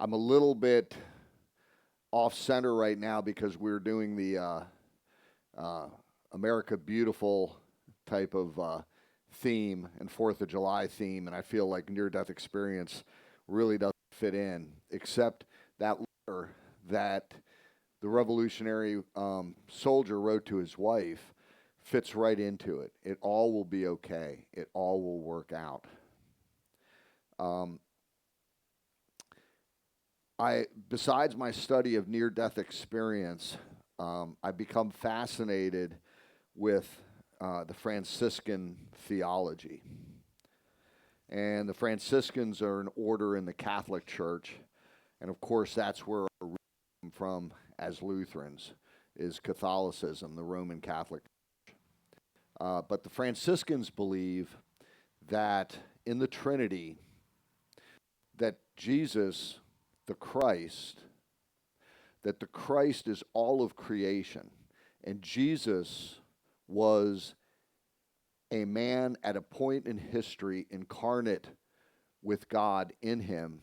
I'm a little bit off center right now because we're doing the uh, America Beautiful type of theme and Fourth of July theme, and I feel like near-death experience really doesn't fit in, except that letter that the Revolutionary soldier wrote to his wife fits right into it. It all will be okay. It all will work out. Um, besides my study of near-death experience, I've become fascinated with the Franciscan theology. And the Franciscans are an order in the Catholic Church, and of course that's where we're from as Lutherans, is Catholicism, the Roman Catholic. But the Franciscans believe that in the Trinity, that Jesus, the Christ, that the Christ is all of creation, and Jesus was a man at a point in history incarnate with God in him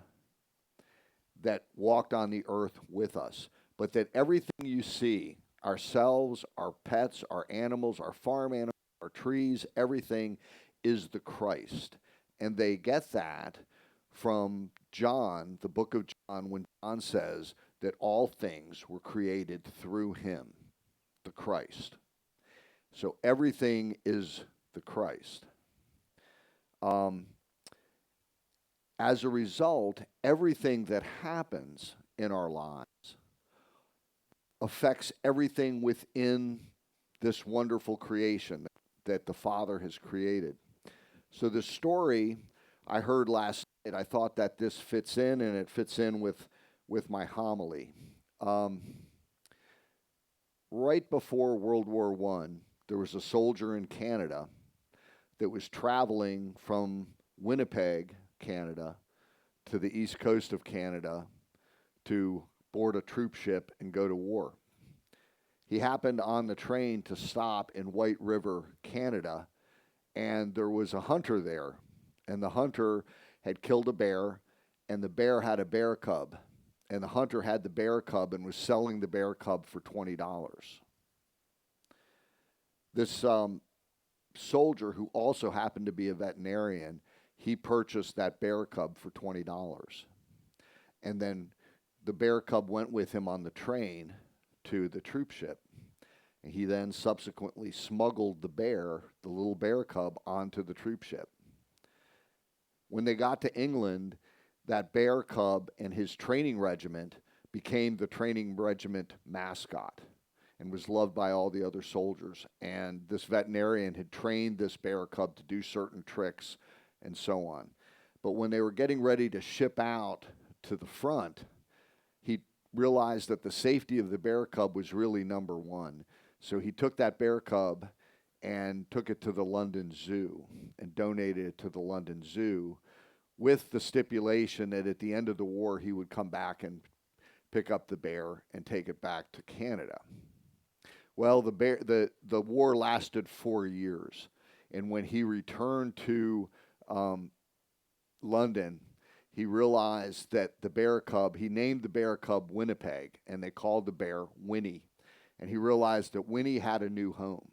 that walked on the earth with us. But that everything you see, ourselves, our pets, our animals, our farm animals, our trees, everything is the Christ. And they get that from John, the book of John, when John says that all things were created through him, the Christ. So everything is the Christ. As a result, everything that happens in our lives affects everything within this wonderful creation that the Father has created. So the story I heard last night, I thought that this fits in, and it fits in with my homily. Right before World War I, there was a soldier in Canada that was traveling from Winnipeg, Canada, to the east coast of Canada to board a troop ship and go to war. He happened on the train to stop in White River, Canada, and there was a hunter there. And the hunter had killed a bear, and the bear had a bear cub. And the hunter had the bear cub and was selling the bear cub for $20. This soldier, who also happened to be a veterinarian, he purchased that bear cub for $20. And then the bear cub went with him on the train to the troop ship. And he then subsequently smuggled the little bear cub, onto the troop ship. When they got to England, that bear cub and his training regiment became the training regiment mascot and was loved by all the other soldiers. And this veterinarian had trained this bear cub to do certain tricks and so on. But when they were getting ready to ship out to the front, he realized that the safety of the bear cub was really number one. So he took that bear cub and took it to the London Zoo and donated it to the London Zoo, with the stipulation that at the end of the war he would come back and pick up the bear and take it back to Canada. Well, the war lasted 4 years, and when he returned to London, he realized that the bear cub, he named the bear cub Winnipeg, and they called the bear Winnie. And he realized that Winnie had a new home.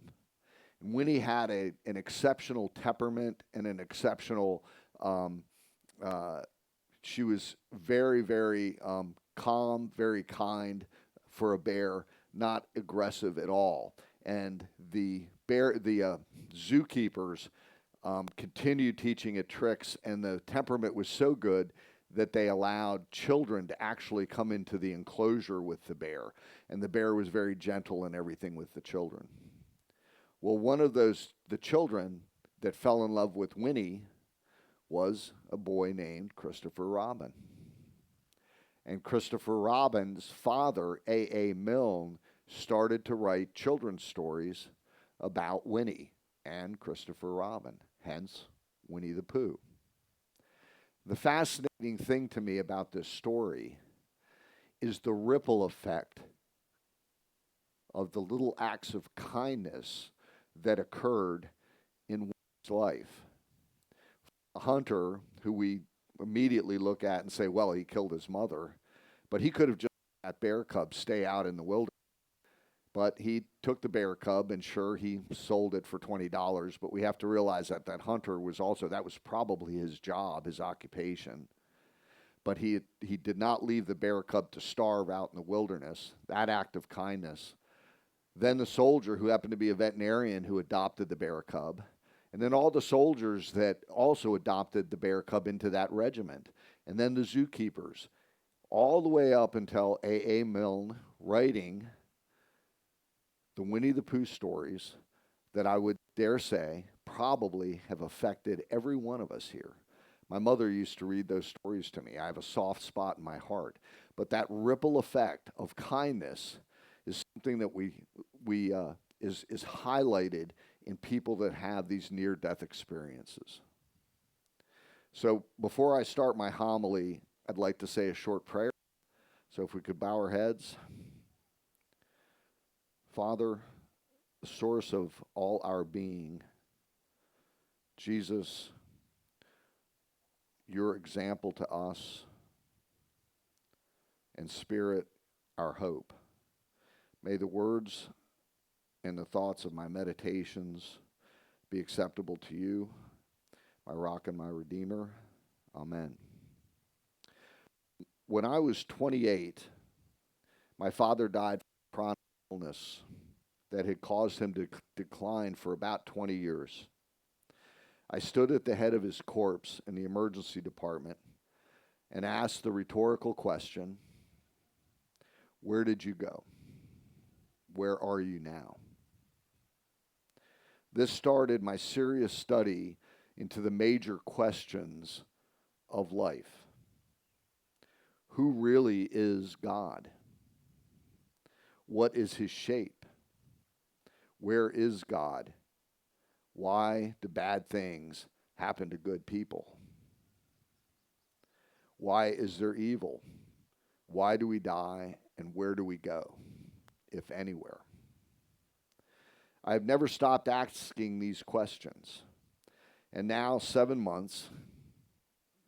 And Winnie had an exceptional temperament and an exceptional, she was very, very calm, very kind for a bear, not aggressive at all. And the zookeepers continued teaching it tricks, and the temperament was so good that they allowed children to actually come into the enclosure with the bear. And the bear was very gentle and everything with the children. Well, one of the children that fell in love with Winnie was a boy named Christopher Robin. And Christopher Robin's father, A. Milne, started to write children's stories about Winnie and Christopher Robin, hence Winnie the Pooh. The fascinating thing to me about this story is the ripple effect of the little acts of kindness that occurred in Winnie's life. A hunter who we immediately look at and say, well, he killed his mother. But he could have just let that bear cub stay out in the wilderness. But he took the bear cub, and sure, he sold it for $20. But we have to realize that that hunter was also, that was probably his job, his occupation. But he did not leave the bear cub to starve out in the wilderness, that act of kindness. Then the soldier, who happened to be a veterinarian, who adopted the bear cub. And then all the soldiers that also adopted the bear cub into that regiment. And then the zookeepers, all the way up until A.A. Milne writing the Winnie the Pooh stories that I would dare say probably have affected every one of us here. My mother used to read those stories to me. I have a soft spot in my heart. But that ripple effect of kindness is something that is highlighted in people that have these near-death experiences. So before I start my homily, I'd like to say a short prayer. So if we could bow our heads. Father, the source of all our being, Jesus, your example to us, and Spirit, our hope. May the words and the thoughts of my meditations be acceptable to you, my rock and my redeemer. Amen. When I was 28, my father died from chronic illness that had caused him to decline for about 20 years. I stood at the head of his corpse in the emergency department and asked the rhetorical question, where did you go? Where are you now? This started my serious study into the major questions of life. Who really is God? What is his shape? Where is God? Why do bad things happen to good people? Why is there evil? Why do we die, and where do we go, if anywhere? I've never stopped asking these questions. And now, 7 months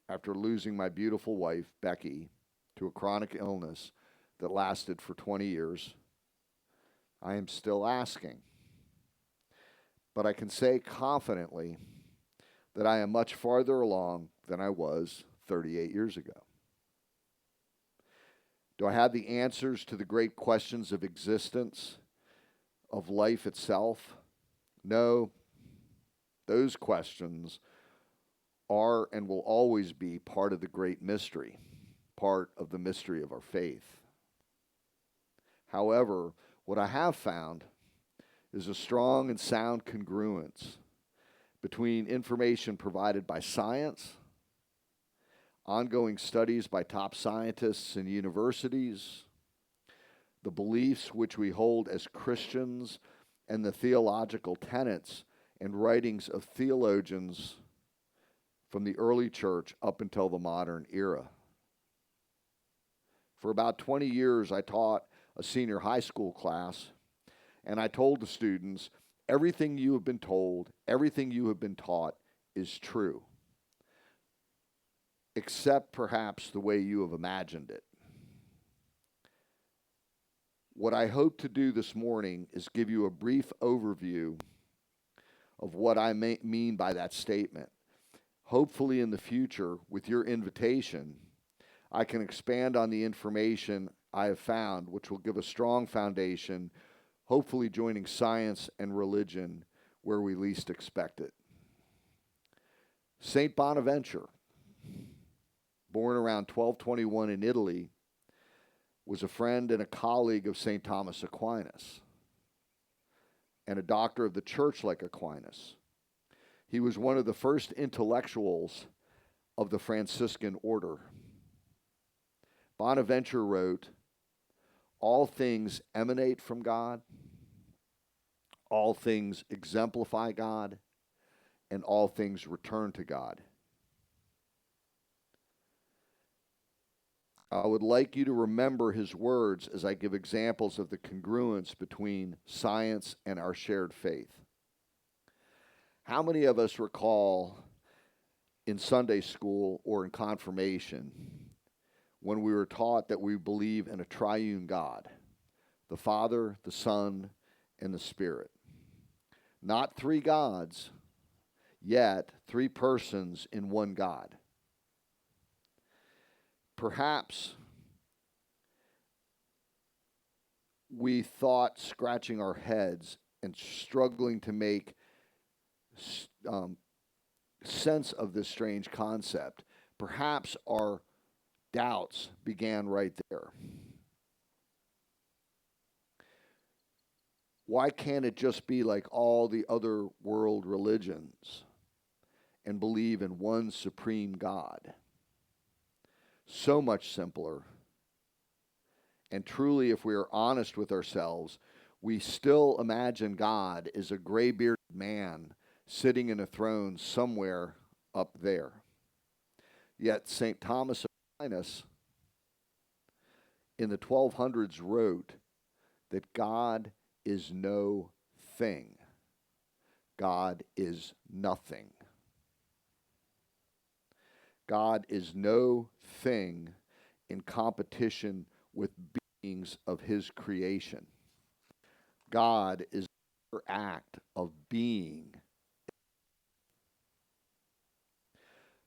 after losing my beautiful wife, Becky, to a chronic illness that lasted for 20 years, I am still asking. But I can say confidently that I am much farther along than I was 38 years ago. Do I have the answers to the great questions of existence, of life itself? No. Those questions are and will always be part of the great mystery, part of the mystery of our faith. However, what I have found is a strong and sound congruence between information provided by science, ongoing studies by top scientists and universities, the beliefs which we hold as Christians, and the theological tenets and writings of theologians from the early church up until the modern era. For about 20 years, I taught a senior high school class, and I told the students, everything you have been told, everything you have been taught is true, except perhaps the way you have imagined it. What I hope to do this morning is give you a brief overview of what I mean by that statement. Hopefully in the future, with your invitation, I can expand on the information I have found, which will give a strong foundation, hopefully joining science and religion where we least expect it. Saint Bonaventure, born around 1221 in Italy, was a friend and a colleague of St. Thomas Aquinas and a doctor of the church like Aquinas. He was one of the first intellectuals of the Franciscan order. Bonaventure wrote, all things emanate from God, all things exemplify God, and all things return to God. I would like you to remember his words as I give examples of the congruence between science and our shared faith. How many of us recall in Sunday school or in confirmation when we were taught that we believe in a triune God, the Father, the Son, and the Spirit. Not three gods, yet three persons in one God. Perhaps we thought, scratching our heads and struggling to make sense of this strange concept, perhaps our doubts began right there. Why can't it just be like all the other world religions and believe in one supreme God? So much simpler. And truly, if we are honest with ourselves, we still imagine God as a gray-bearded man sitting in a throne somewhere up there. Yet St. Thomas of Aquinas in the 1200s wrote that God is no thing. God is nothing. God is no thing in competition with beings of his creation. God is the act of being.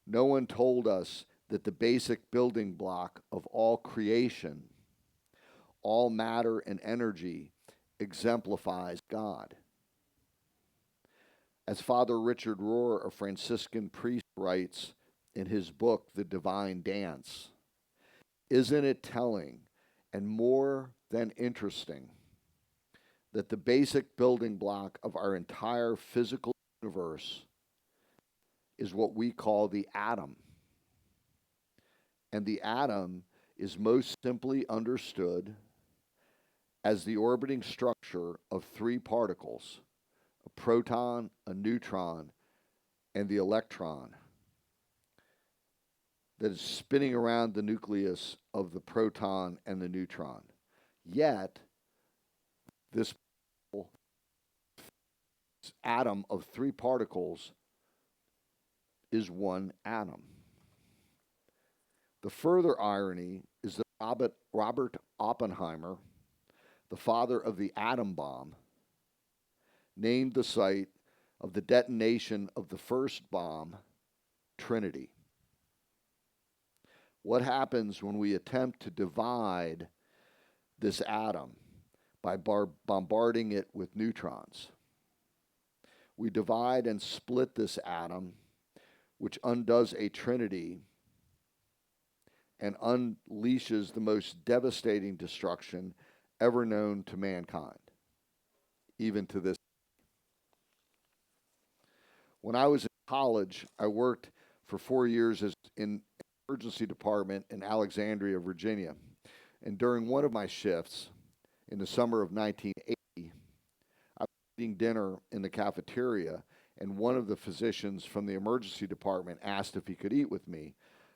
No one told us that the basic building block of all creation, all matter and energy, exemplifies God. As Father Richard Rohr, a Franciscan priest, writes in his book, The Divine Dance, isn't it telling and more than interesting that the basic building block of our entire physical universe is what we call the atom? And the atom is most simply understood as the orbiting structure of three particles, a proton, a neutron, and the electron, that is spinning around the nucleus of the proton and the neutron. Yet, this atom of three particles is one atom. The further irony is that Robert Oppenheimer, the father of the atom bomb, named the site of the detonation of the first bomb Trinity. What happens when we attempt to divide this atom by bombarding it with neutrons? We divide and split this atom, which undoes a trinity and unleashes the most devastating destruction ever known to mankind, even to this. When I was in college, I worked for 4 years in the emergency department in Alexandria, Virginia. And during one of my shifts in the summer of 1980, I was eating dinner in the cafeteria, and one of the physicians from the emergency department asked if he could eat with me.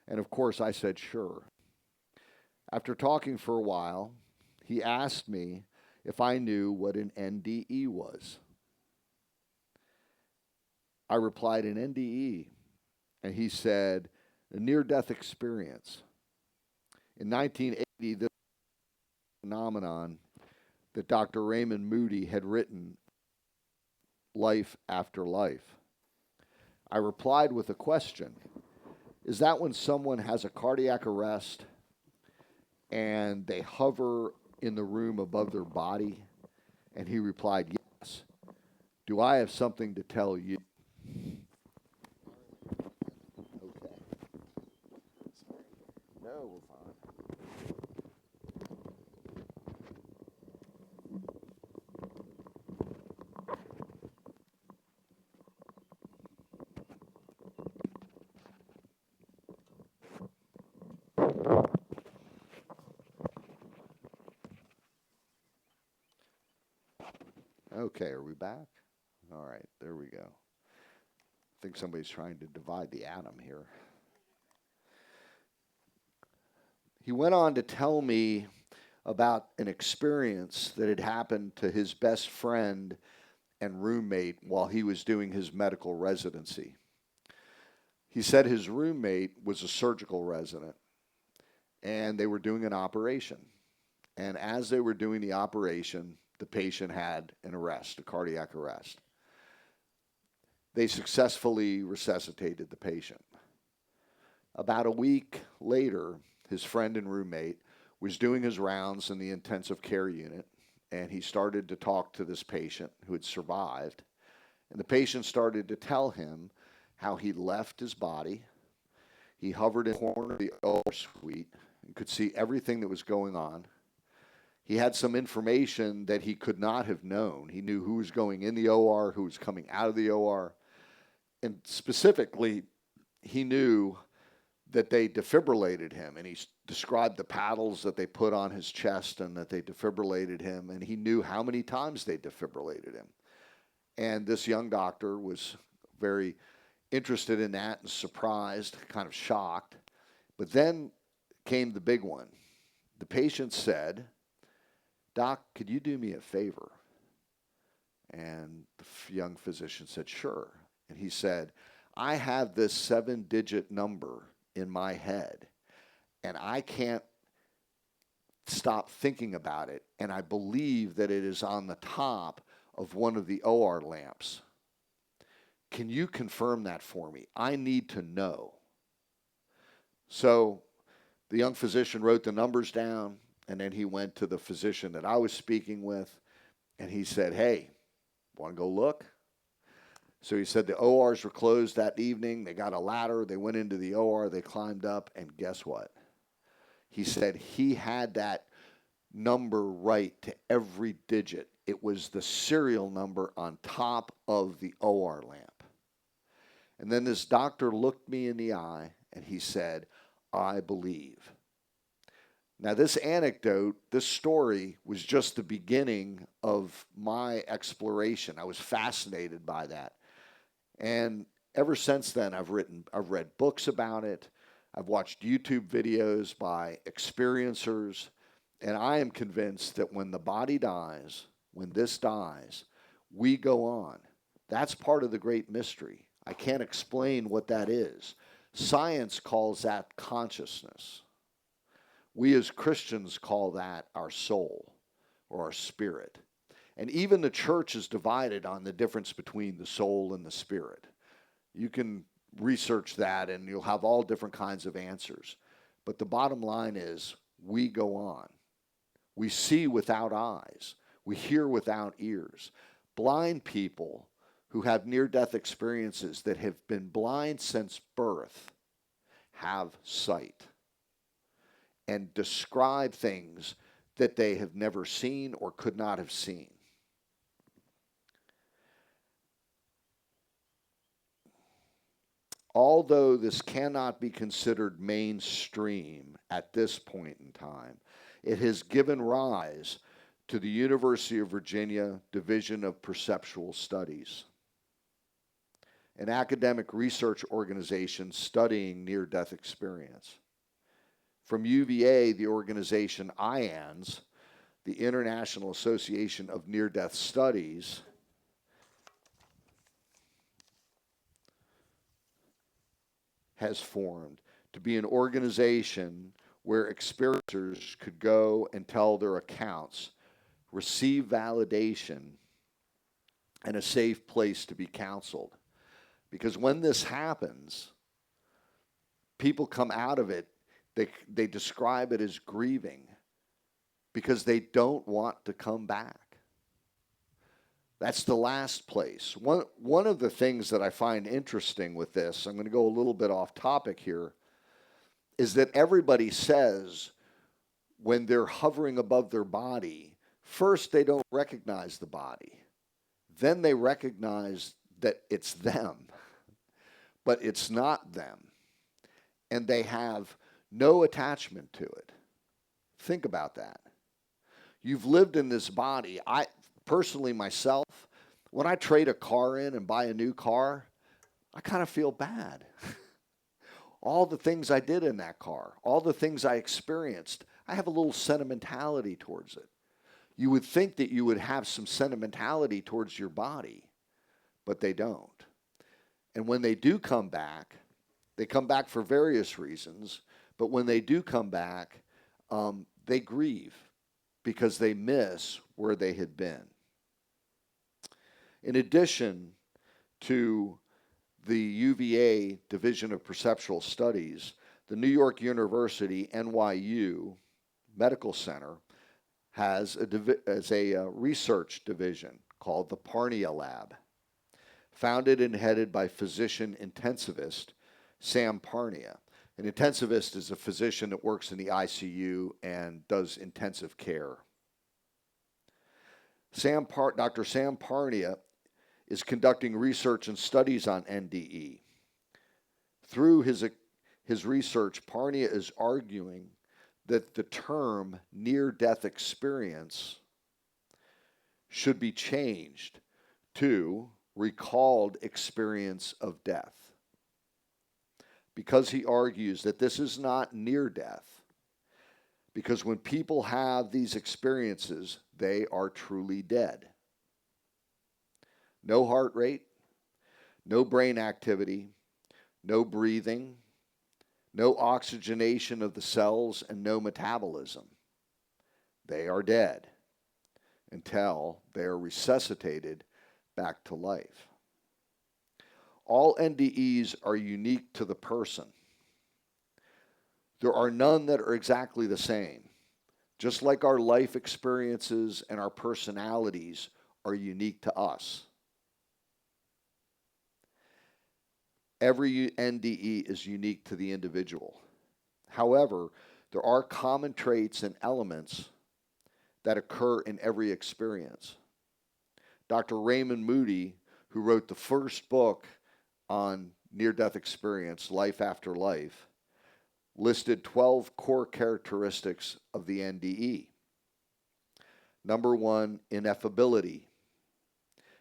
And of course, I said sure. After talking for a while, he asked me if I knew what an NDE was. I replied, an NDE. And he said, a near-death experience. In 1980, this phenomenon that Dr. Raymond Moody had written, Life After Life. I replied with a question. Is that when someone has a cardiac arrest and they hover in the room above their body? And he replied, yes. Do I have something to tell you? Okay. No, we're fine. Okay, are we back? All right, there we go. I think somebody's trying to divide the atom here. He went on to tell me about an experience that had happened to his best friend and roommate while he was doing his medical residency. He said his roommate was a surgical resident, and they were doing an operation. And as they were doing the operation, the patient had an arrest, a cardiac arrest. They successfully resuscitated the patient. About a week later, his friend and roommate was doing his rounds in the intensive care unit, and he started to talk to this patient who had survived. And the patient started to tell him how he left his body. He hovered in the corner of the OR suite and could see everything that was going on. He had some information that he could not have known. He knew who was going in the OR, who was coming out of the OR. And specifically, he knew that they defibrillated him, and he described the paddles that they put on his chest and that they defibrillated him, and he knew how many times they defibrillated him. And this young doctor was very interested in that and surprised, kind of shocked. But then came the big one. The patient said, "Doc, could you do me a favor?" And the young physician said, "Sure." And he said, "I have this 7-digit number in my head, and I can't stop thinking about it, and I believe that it is on the top of one of the OR lamps. Can you confirm that for me? I need to know." So the young physician wrote the numbers down, and then he went to the physician that I was speaking with, and he said, "Hey, want to go look?" So he said the ORs were closed that evening. They got a ladder. They went into the OR. They climbed up, and guess what? He said he had that number right to every digit. It was the serial number on top of the OR lamp. And then this doctor looked me in the eye, and he said, "I believe." Now, this anecdote, this story, was just the beginning of my exploration. I was fascinated by that. And ever since then, I've read books about it. I've watched YouTube videos by experiencers. And I am convinced that when the body dies, when this dies, we go on. That's part of the great mystery. I can't explain what that is. Science calls that consciousness. We as Christians call that our soul or our spirit. And even the church is divided on the difference between the soul and the spirit. You can research that and you'll have all different kinds of answers. But the bottom line is we go on. We see without eyes. We hear without ears. Blind people who have near-death experiences that have been blind since birth have sight and describe things that they have never seen or could not have seen. Although this cannot be considered mainstream at this point in time, it has given rise to the University of Virginia Division of Perceptual Studies, an academic research organization studying near-death experience. From UVA, the organization IANS, the International Association of Near-Death Studies, has formed to be an organization where experiencers could go and tell their accounts, receive validation, and a safe place to be counseled. Because when this happens, people come out of it, they describe it as grieving because they don't want to come back. That's the last place. One of the things that I find interesting with this, I'm going to go a little bit off topic here, is that everybody says when they're hovering above their body, first they don't recognize the body. Then they recognize that it's them, but it's not them. And they have no attachment to it. Think about that. You've lived in this body. Personally, myself, when I trade a car in and buy a new car, I kind of feel bad. All the things I did in that car, all the things I experienced, I have a little sentimentality towards it. You would think that you would have some sentimentality towards your body, but they don't. And when they do come back, They come back for various reasons, but when they do come back, they grieve because they miss where they had been. In addition to the UVA Division of Perceptual Studies, the New York University NYU Medical Center has a research division called the Parnia Lab, founded and headed by physician intensivist Sam Parnia. An intensivist is a physician that works in the ICU and does intensive care. Dr. Sam Parnia is conducting research and studies on NDE. Through his research, Parnia is arguing that the term near-death experience should be changed to recalled experience of death, because he argues that this is not near death, because when people have these experiences, they are truly dead. No heart rate, no brain activity, no breathing, no oxygenation of the cells, and no metabolism. They are dead until they are resuscitated back to life. All NDEs are unique to the person. There are none that are exactly the same. Just like our life experiences and our personalities are unique to us. Every NDE is unique to the individual. However, there are common traits and elements that occur in every experience. Dr. Raymond Moody, who wrote the first book on near-death experience, Life After Life, listed 12 core characteristics of the NDE. Number 1, ineffability.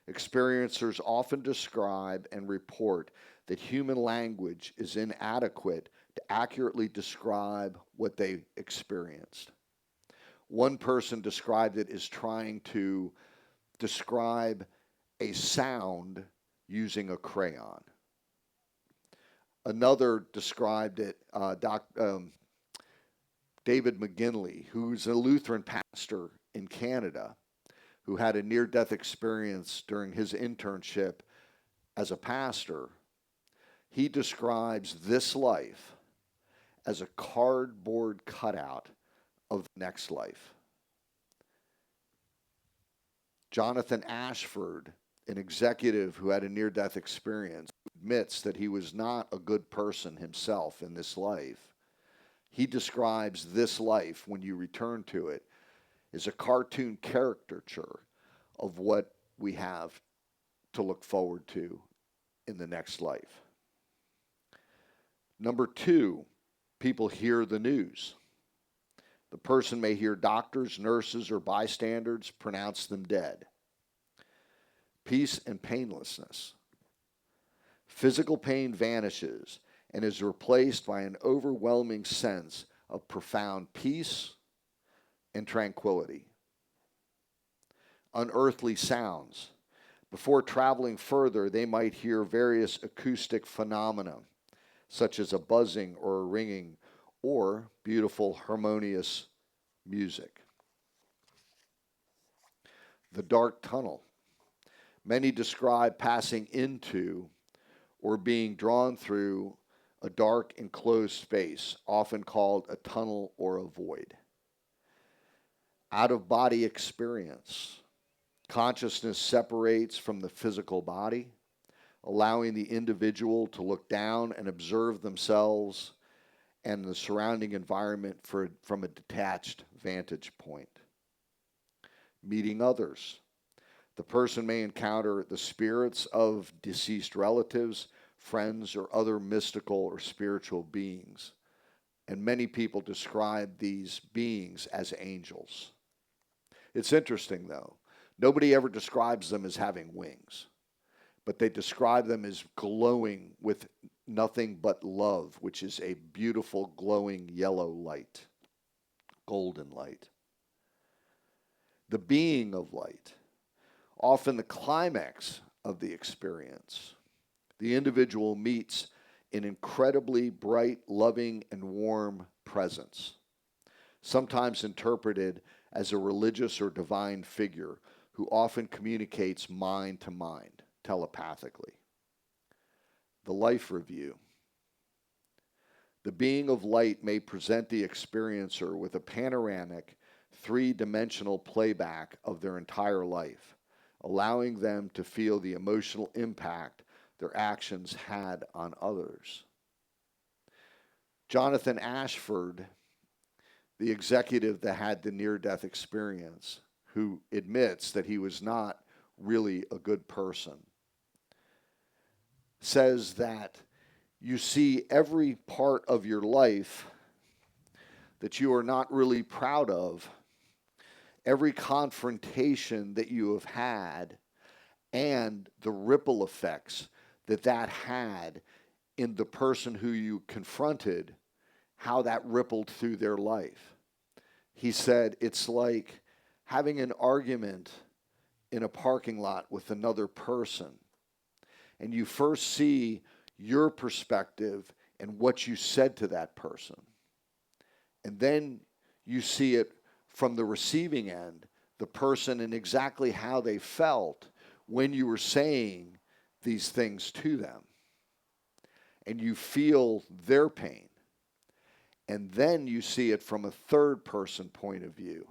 Experiencers often describe and report that human language is inadequate to accurately describe what they experienced. One person described it as trying to describe a sound using a crayon. Another described it, David McGinley, who's a Lutheran pastor in Canada, who had a near-death experience during his internship as a pastor. He describes this life as a cardboard cutout of the next life. Jonathan Ashford, an executive who had a near-death experience, admits that he was not a good person himself in this life. He describes this life, when you return to it, as a cartoon caricature of what we have to look forward to in the next life. Number 2, people hear the news. The person may hear doctors, nurses, or bystanders pronounce them dead. Peace and painlessness. Physical pain vanishes and is replaced by an overwhelming sense of profound peace and tranquility. Unearthly sounds. Before traveling further, they might hear various acoustic phenomena, such as a buzzing or a ringing, or beautiful harmonious music. The dark tunnel. Many describe passing into or being drawn through a dark enclosed space, often called a tunnel or a void. Out-of-body experience. Consciousness separates from the physical body, allowing the individual to look down and observe themselves and the surrounding environment from a detached vantage point. Meeting others. The person may encounter the spirits of deceased relatives, friends, or other mystical or spiritual beings. And many people describe these beings as angels. It's interesting, though. Nobody ever describes them as having wings, but they describe them as glowing with nothing but love, which is a beautiful glowing yellow light, golden light. The being of light. Often the climax of the experience. The individual meets an incredibly bright, loving, and warm presence, sometimes interpreted as a religious or divine figure who often communicates mind to mind telepathically. The life review. The being of light may present the experiencer with a panoramic, three-dimensional playback of their entire life, allowing them to feel the emotional impact their actions had on others. Jonathan Ashford, the executive that had the near-death experience, who admits that he was not really a good person, says that you see every part of your life that you are not really proud of, every confrontation that you have had, and the ripple effects that that had in the person who you confronted, how that rippled through their life. He said it's like having an argument in a parking lot with another person, and you first see your perspective and what you said to that person, and then you see it from the receiving end, the person and exactly how they felt when you were saying these things to them, and you feel their pain. And then you see it from a third person point of view,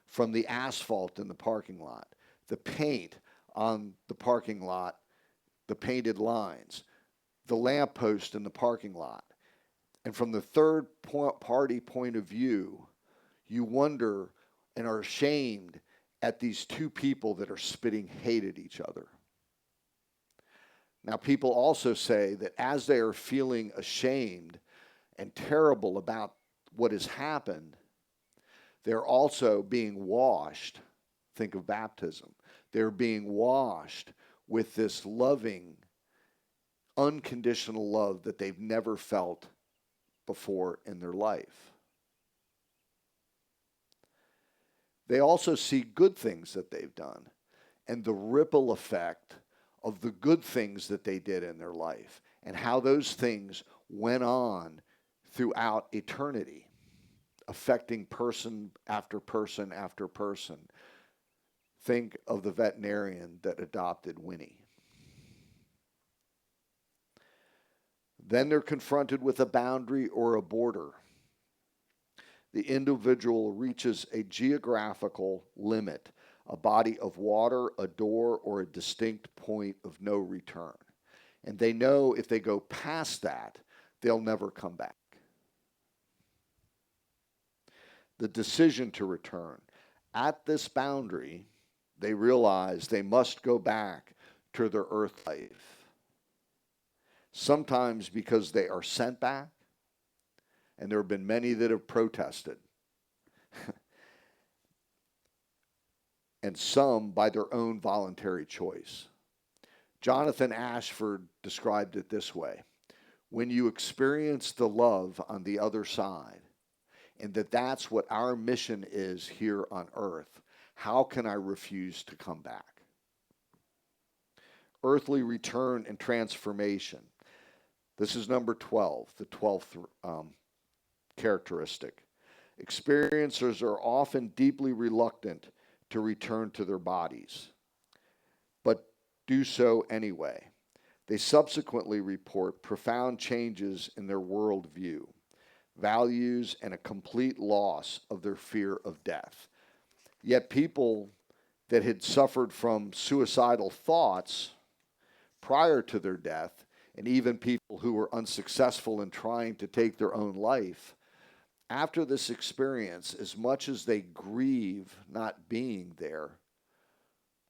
from the asphalt in the parking lot, the paint on the parking lot, the painted lines, the lamppost in the parking lot. And from the third party point of view, you wonder and are ashamed at these two people that are spitting hate at each other. Now, people also say that as they are feeling ashamed and terrible about what has happened, they're also being washed. Think of baptism. They're being washed with this loving, unconditional love that they've never felt before in their life. They also see good things that they've done and the ripple effect of the good things that they did in their life and how those things went on throughout eternity, affecting person after person after person. Think of the veterinarian that adopted Winnie. Then they're confronted with a boundary or a border. The individual reaches a geographical limit, a body of water, a door, or a distinct point of no return. And they know if they go past that, they'll never come back. The decision to return. At this boundary, they realize they must go back to their earth life. Sometimes because they are sent back, and there have been many that have protested, and some by their own voluntary choice. Jonathan Ashford described it this way: when you experience the love on the other side, and that's what our mission is here on earth, how can I refuse to come back? Earthly return and transformation. This is number 12, the 12th characteristic. Experiencers are often deeply reluctant to return to their bodies, but do so anyway. They subsequently report profound changes in their worldview, values, and a complete loss of their fear of death. Yet people that had suffered from suicidal thoughts prior to their death, and even people who were unsuccessful in trying to take their own life, after this experience, as much as they grieve not being there,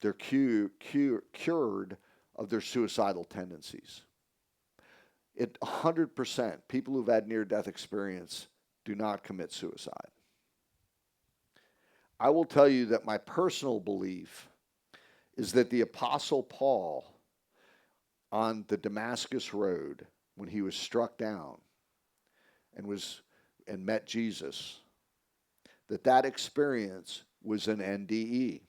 they're cured of their suicidal tendencies. 100%, people who've had near-death experience do not commit suicide. I will tell you that my personal belief is that the Apostle Paul on the Damascus Road, when he was struck down and met Jesus, that experience was an NDE.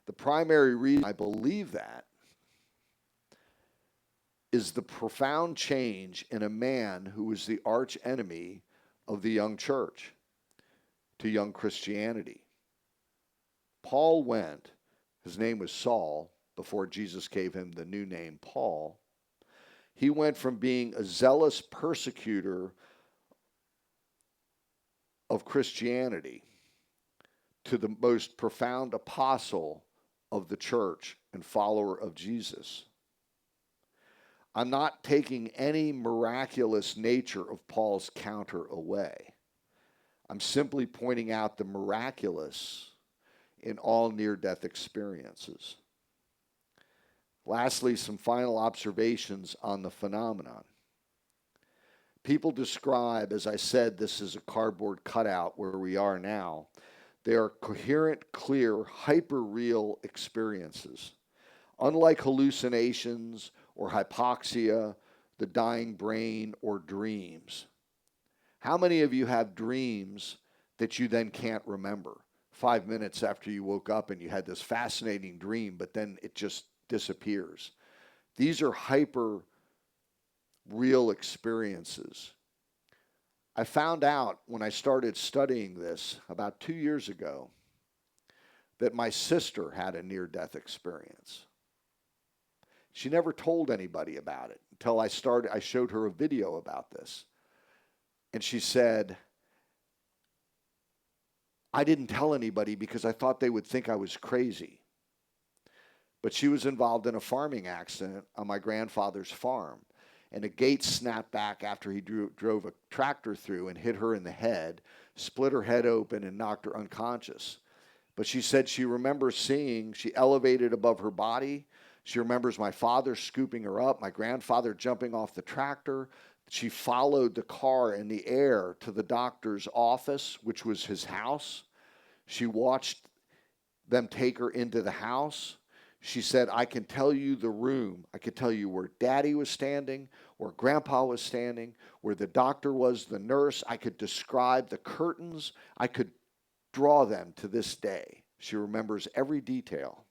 The primary reason I believe that is the profound change in a man who was the arch enemy of the young church to young Christianity. Paul went, his name was Saul, before Jesus gave him the new name Paul. He went from being a zealous persecutor of Christianity to the most profound apostle of the church and follower of Jesus. I'm not taking any miraculous nature of Paul's counter away. I'm simply pointing out the miraculous in all near-death experiences. Lastly, some final observations on the phenomenon. People describe, as I said, this is a cardboard cutout where we are now. They are coherent, clear, hyper-real experiences. Unlike hallucinations or hypoxia, the dying brain, or dreams. How many of you have dreams that you then can't remember? 5 minutes after you woke up and you had this fascinating dream, but then it just disappears. These are hyper real experiences. I found out when I started studying this about 2 years ago that my sister had a near-death experience. She never told anybody about it until I showed her a video about this. And she said, I didn't tell anybody because I thought they would think I was crazy. But she was involved in a farming accident on my grandfather's farm. And a gate snapped back after he drove a tractor through and hit her in the head, split her head open and knocked her unconscious. But she said she remembers she elevated above her body. She remembers my father scooping her up, my grandfather jumping off the tractor. She followed the car in the air to the doctor's office, which was his house. She watched them take her into the house. She said, I can tell you the room. I could tell you where Daddy was standing, where Grandpa was standing, where the doctor was, the nurse. I could describe the curtains. I could draw them to this day. She remembers every detail.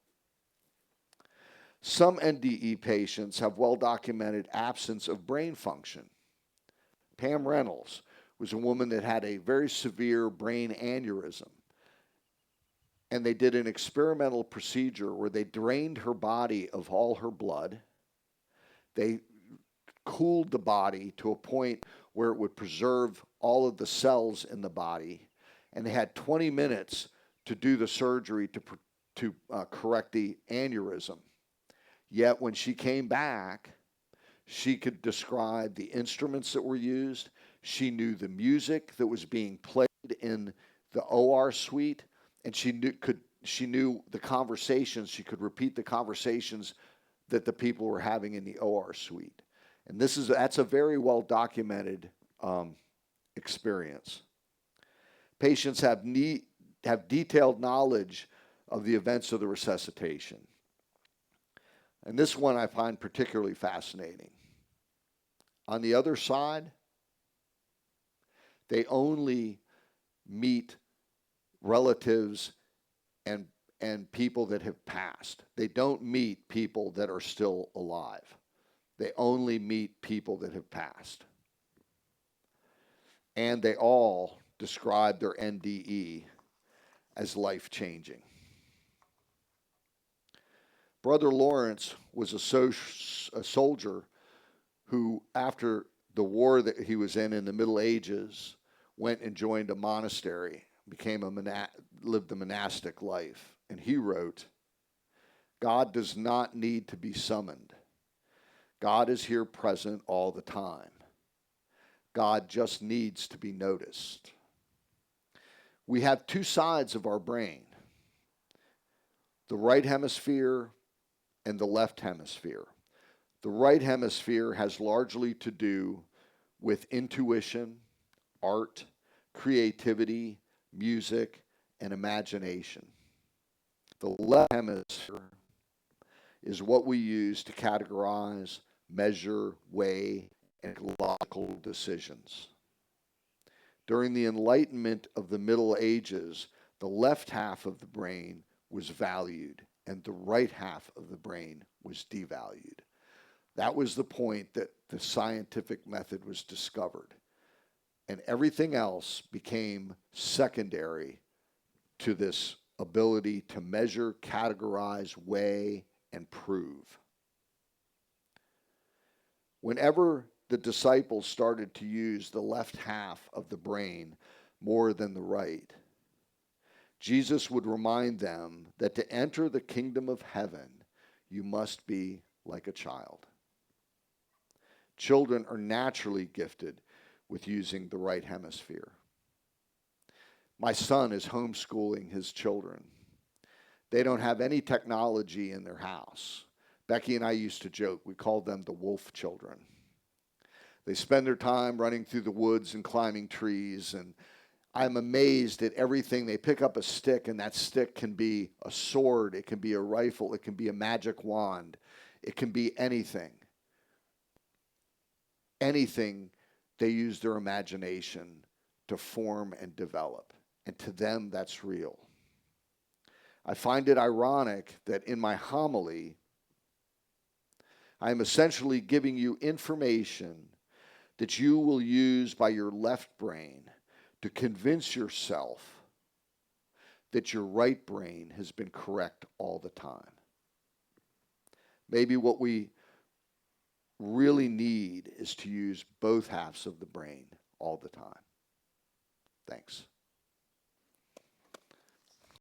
Some NDE patients have well-documented absence of brain function. Pam Reynolds was a woman that had a very severe brain aneurysm. And they did an experimental procedure where they drained her body of all her blood. They cooled the body to a point where it would preserve all of the cells in the body. And they had 20 minutes to do the surgery to correct the aneurysm. Yet when she came back, she could describe the instruments that were used. She knew the music that was being played in the OR suite, and she knew the conversations. She could repeat the conversations that the people were having in the OR suite. And that's a very well documented experience. Patients have detailed knowledge of the events of the resuscitation. And this one I find particularly fascinating. On the other side, they only meet relatives and people that have passed. They don't meet people that are still alive. They only meet people that have passed. And they all describe their NDE as life-changing. Brother Lawrence was a soldier who, after the war that he was in the Middle Ages, went and joined a monastery, lived the monastic life. And he wrote, God does not need to be summoned. God is here present all the time. God just needs to be noticed. We have two sides of our brain, the right hemisphere and the left hemisphere. The right hemisphere has largely to do with intuition, art, creativity, music, and imagination. The left hemisphere is what we use to categorize, measure, weigh, and make logical decisions. During the Enlightenment of the Middle Ages, the left half of the brain was valued and the right half of the brain was devalued. That was the point that the scientific method was discovered. And everything else became secondary to this ability to measure, categorize, weigh, and prove. Whenever the disciples started to use the left half of the brain more than the right, Jesus would remind them that to enter the kingdom of heaven, you must be like a child. Children are naturally gifted with using the right hemisphere. My son is homeschooling his children. They don't have any technology in their house. Becky and I used to joke, we called them the wolf children. They spend their time running through the woods and climbing trees, and I'm amazed at everything. They pick up a stick, and that stick can be a sword, it can be a rifle, it can be a magic wand, it can be anything. Anything, they use their imagination to form and develop. And to them, that's real. I find it ironic that in my homily, I am essentially giving you information that you will use by your left brain to convince yourself that your right brain has been correct all the time. Maybe what we really need is to use both halves of the brain all the time. Thanks.